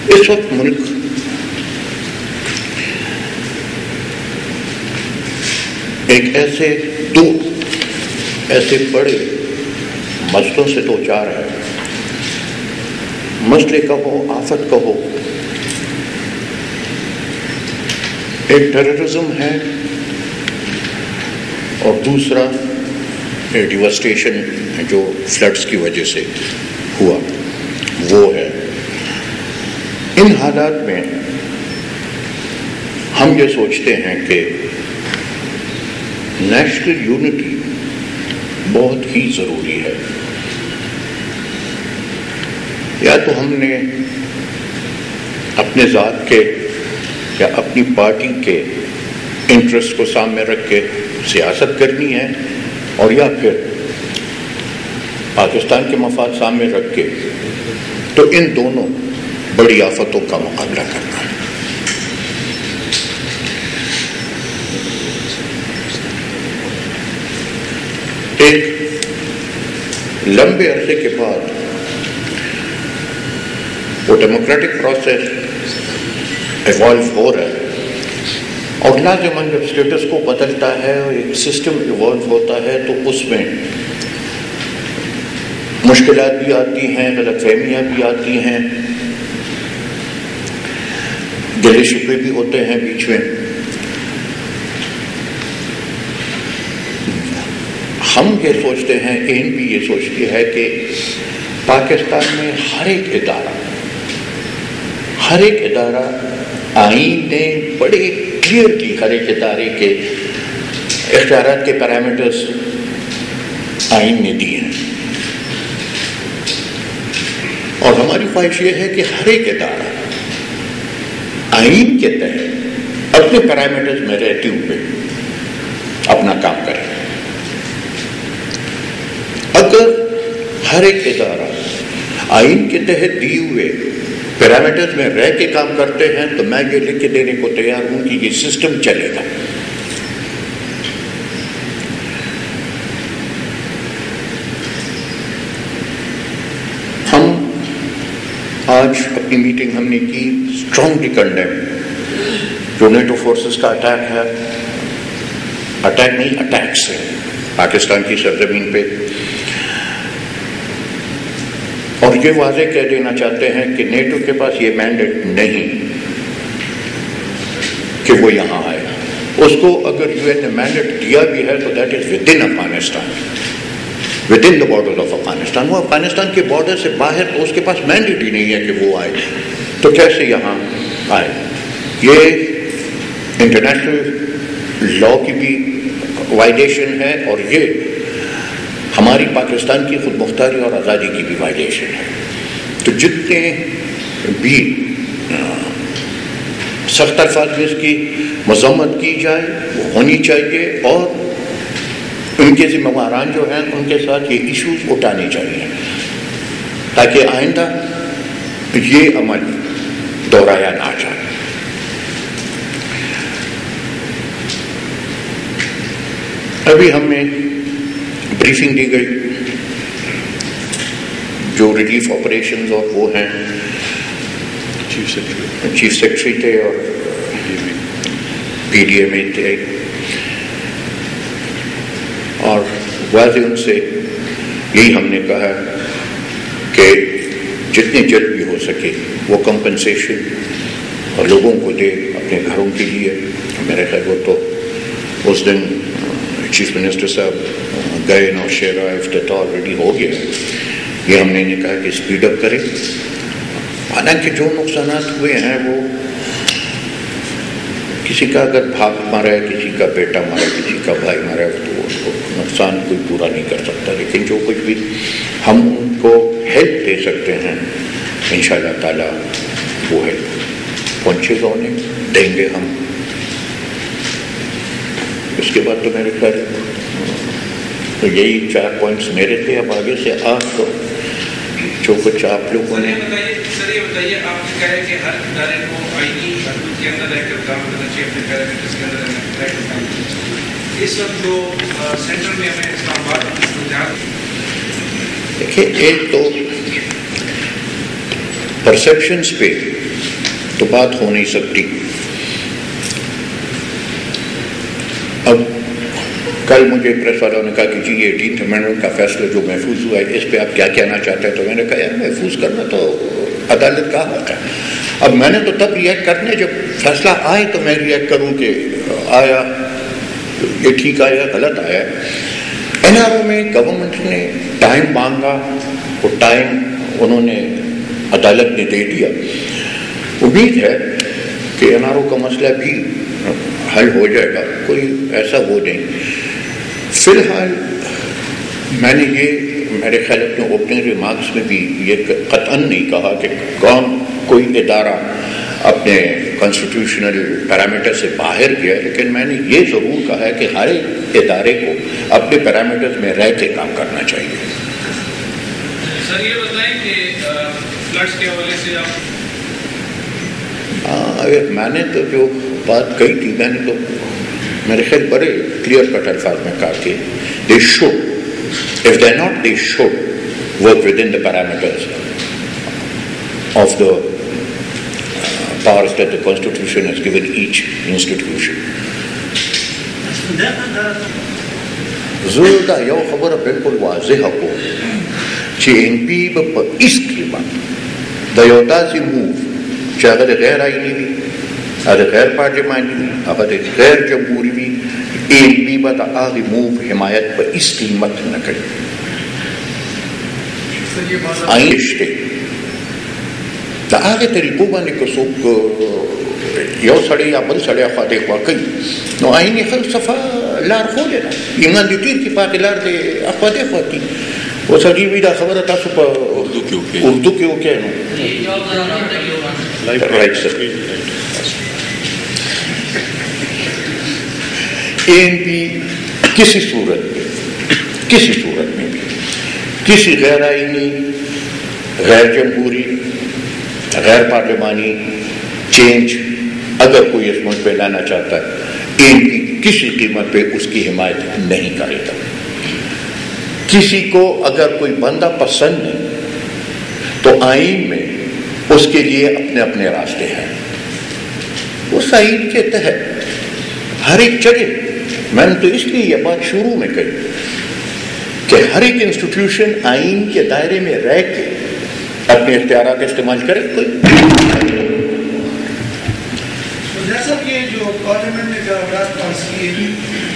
اس وقت ملک ایک دو ایسے بڑے مسئلوں سے دو چار ہے. مسئلے کہو، آفت کہو. ایک ٹیررزم ہے اور دوسرا ڈیواسٹیشن جو فلڈز کی وجہ سے ہوا وہ ہے. ان حالات میں ہم یہ سوچتے ہیں کہ نیشنل یونٹی بہت ہی ضروری ہے. یا تو ہم نے اپنے ذات کے یا اپنی پارٹی کے انٹرسٹ کو سامنے رکھ کے سیاست کرنی ہے، اور یا پھر پاکستان کے مفاد سامنے رکھ کے تو ان دونوں بڑی آفتوں کا مقابلہ کرنا ہے. ایک لمبے عرصے کے بعد وہ ڈیموکریٹک پروسیس ایوالو ہو رہا ہے، اور لازماً جب اسٹیٹس کو بدلتا ہے اور ایک سسٹم ایوالو ہوتا ہے تو اس میں مشکلات بھی آتی ہیں، غلط فہمیاں بھی آتی ہیں، گلے شکوے بھی ہوتے ہیں بیچ میں. ہم یہ سوچتے ہیں، این بھی یہ سوچتی ہے کہ پاکستان میں ہر ایک ادارہ آئین نے بڑے کلیئرلی ہر ایک ادارے کے اختیارات کے پیرامیٹرز آئین نے دیے ہیں، اور ہماری خواہش یہ ہے کہ ہر ایک ادارہ آئین کے تحت اپنے پیرامیٹرز میں رہتے ہوئے اپنا کام کرے. اگر ہر ایک ادارہ آئین کے تحت دیے ہوئے پیرامیٹرز میں رہ کے کام کرتے ہیں تو میں یہ لکھ کے دینے کو تیار ہوں کہ یہ سسٹم چلے گا. ہم آج اپنی میٹنگ ہم نے کی اسٹرانگلی کنڈیم جو نیٹو فورسز کا اٹیک ہے، اٹیک نہیں اٹیکس ہے پاکستان کی سرزمین پہ، اور یہ واضح کہہ دینا چاہتے ہیں کہ نیٹو کے پاس یہ مینڈیٹ نہیں کہ وہ یہاں آئے. اس کو اگر یو این نے مینڈیٹ دیا بھی ہے تو that is with in Afghanistan, with in the border of Afghanistan. وہ افغانستان کے بارڈر سے باہر تو اس کے پاس مینڈیٹ ہی نہیں ہے کہ وہ آئے، تو کیسے یہاں آئے؟ یہ انٹرنیشنل لا کی بھی وائلیشن ہے، اور یہ ہماری پاکستان کی خود مختاری اور آزادی کی بھی وائلیشن ہے. تو جتنے بھی سخت الفاظ میں اس کی مذمت کی جائے وہ ہونی چاہیے، اور ان کے ذمہ داران جو ہیں ان کے ساتھ یہ ایشوز اٹھانے چاہیے تاکہ آئندہ یہ عمل دہرایا نہ جائے. ابھی ہمیں بریفنگ دی گئی جو ریلیف آپریشنز اور وہ ہیں، چیف سیکرٹری تھے اور پی ڈی ایم اے تھے، اور واضح ان سے یہی ہم نے کہا کہ جتنے جلد بھی ہو سکے وہ کمپنسیشن اور لوگوں کو دے اپنے گھروں کے لیے. میرے خیال وہ تو اس دن چیف منسٹر صاحب گئے نوشہرہ، افتتاح آلریڈی ہو گیا. یہ ہم نے انہیں کہا کہ اسپیڈ اپ کرے. حالانکہ جو نقصانات ہوئے ہیں وہ کسی کا اگر بھاگ مارا ہے، کسی کا بیٹا مارا، کسی کا بھائی مارا ہے، تو اس کو نقصان کوئی پورا نہیں کر سکتا، لیکن جو کچھ بھی ہم ان کو ہیلپ دے سکتے ہیں انشاءاللہ تعالیٰ وہ ہیلپ پہنچے گا، انہیں دیں گے ہم. اس کے بعد تو میرے خیال تو یہی 4 پوائنٹس میرے تھے. اب آگے سے آپ تو جو کچھ آپ لوگوں نے سر یہ بتائیے، آپ نے کہا ہے کہ ہر ادارے کو آئینی حدود کے اندر رہ کر کام کرنا چاہیے، اپنے پیرامیٹرز کے اندر رہ کر کام کرنا چاہیے. اس وقت جو سینٹر میں ہمیں اسلام آباد دیکھیے، ایک تو پرسیپشنس پہ تو بات ہو نہیں سکتی. اب کل مجھے پریس والوں نے کہا کہ جی 18th امینڈمنٹ کا فیصلہ جو محفوظ ہوا ہے اس پہ آپ کیا کہنا چاہتے ہیں؟ تو میں نے کہا یار محفوظ کرنا تو عدالت کا حق ہے. اب میں نے تو تب ریئیکٹ کرنے جب فیصلہ آئے تو میں ریئیکٹ کروں کہ آیا یہ ٹھیک آیا غلط آیا. این آر او میں گورنمنٹ نے ٹائم مانگا، وہ ٹائم انہوں نے عدالت نے دے دیا. امید ہے کہ این آر او کا مسئلہ بھی حل ہو جائے گا، کوئی ایسا وہ نہیں. فی الحال میں نے یہ میرے خیال اپنے اوپننگ ریمارکس میں بھی یہ قطعاً نہیں کہا کہ کوئی ادارہ اپنے کانسٹیٹیوشنل پیرامیٹر سے باہر گیا، لیکن میں نے یہ ضرور کہا ہے کہ ہر ایک ادارے کو اپنے پیرامیٹرز میں رہ کے کام کرنا چاہیے. سر یہ بتائیں کہ فلڈس کے حوالے سے میں نے تو جو بات کہی تھی میں نے تو میرے خیال بڑے کلیئر کٹ الفاظ میں کہا کہ they should, if they're not, they should work within the parameters of the powers that the Constitution has given each institution. زودا یو خبر بالکل واضح کو چینپی بپ اس قیمت دیوتازی موو چاہے غیر آئینی بھی، اگر غیر پارلیمانی بھی، اگر غیر جمہوری بھی، این پی بات آگے موو حمایت پر اس قیمت نہ کرے. آئین رشتے دا آگے طریقوں بانے کسوک یو سڑے یا بل سڑے خواتے خواقی نو آئینی خل صفا لار خو لینا ایمان دی تیر کی پاک لار دے اخواتے خواتی وہ سجیبی دا خبر تاسو پا اردو کیوں کیا نو رائٹ سر. این پی کسی صورت میں بھی کسی غیر آئینی، غیر جمہوری، غیر پارلیمانی چینج اگر کوئی اس ملک پہ لانا چاہتا ہے این پی کسی قیمت پہ اس کی حمایت نہیں کرے گا. کسی کو اگر کوئی بندہ پسند نہیں تو آئین میں اس کے لیے اپنے اپنے راستے ہیں. اس آئین کے تحت ہر ایک جگہ، میں نے تو اس لیے یہ بات شروع میں کہی کہ ہر ایک انسٹیٹیوشن آئین کے دائرے میں رہ کے اپنے اختیارات استعمال کرے. کوئی جیسا کہ جو پارلیمنٹ نے قرارداد پاس کی ہے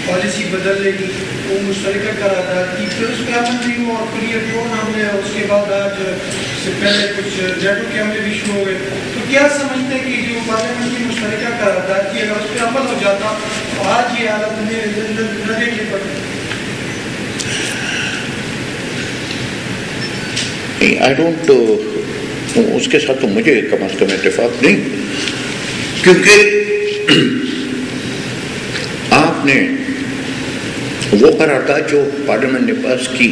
پالیسی بدل لے گی، وہ مشترکہ قرارداد کی، پھر اس پہ عمل نہیں ہوا اور پھر یہ ڈرون حملے اور اس کے بعد آج سے پہلے کچھ جیٹوں کے حملے بھی شروع ہو گئے. تو کیا سمجھتے ہیں کہ جو پارلیمنٹ کی مشترکہ قرارداد کی اگر اس پہ عمل ہو جاتا تو آج یہ حالت نہ دیکھنے پڑتی؟ آئی ڈونٹ، اس کے ساتھ تو مجھے کم از کم اتفاق نہیں، کیونکہ آپ نے وہ قرارداد جو پارلیمنٹ نے پاس کی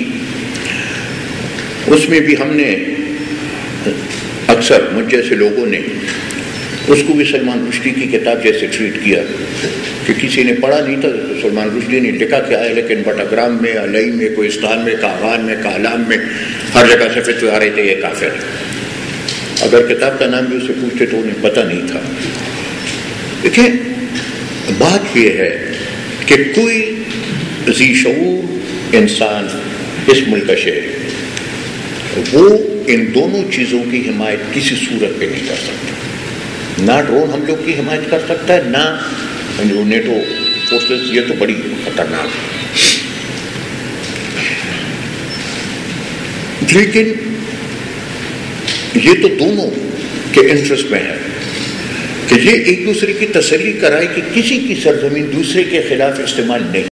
اس میں بھی ہم نے اکثر مجھ جیسے لوگوں نے اس کو بھی سلمان رشدی کی کتاب جیسے ٹریٹ کیا کہ کسی نے پڑھا نہیں تھا. سلمان رشدی نے لکھا کیا ہے، لیکن بٹاگرام میں، علیہ میں، کوہستان میں، کاغان میں، کالام میں ہر جگہ سے فتوے آ رہے تھے یہ کافر ہے. اگر کتاب کا نام بھی اسے پوچھتے تو انہیں پتہ نہیں تھا. دیکھیں بات یہ ہے کہ کوئی ذی شعور انسان اس ملک کا شہری وہ ان دونوں چیزوں کی حمایت کسی صورت پہ نہیں کر سکتا. نہ ڈرون حملوں کی حمایت کر سکتا ہے، نہ نیٹو فورسز. یہ تو بڑی خطرناک ہے. لیکن یہ تو دونوں کے انٹرسٹ میں ہے کہ یہ ایک دوسرے کی تسلی کرائے کہ کسی کی سرزمین دوسرے کے خلاف استعمال نہیں.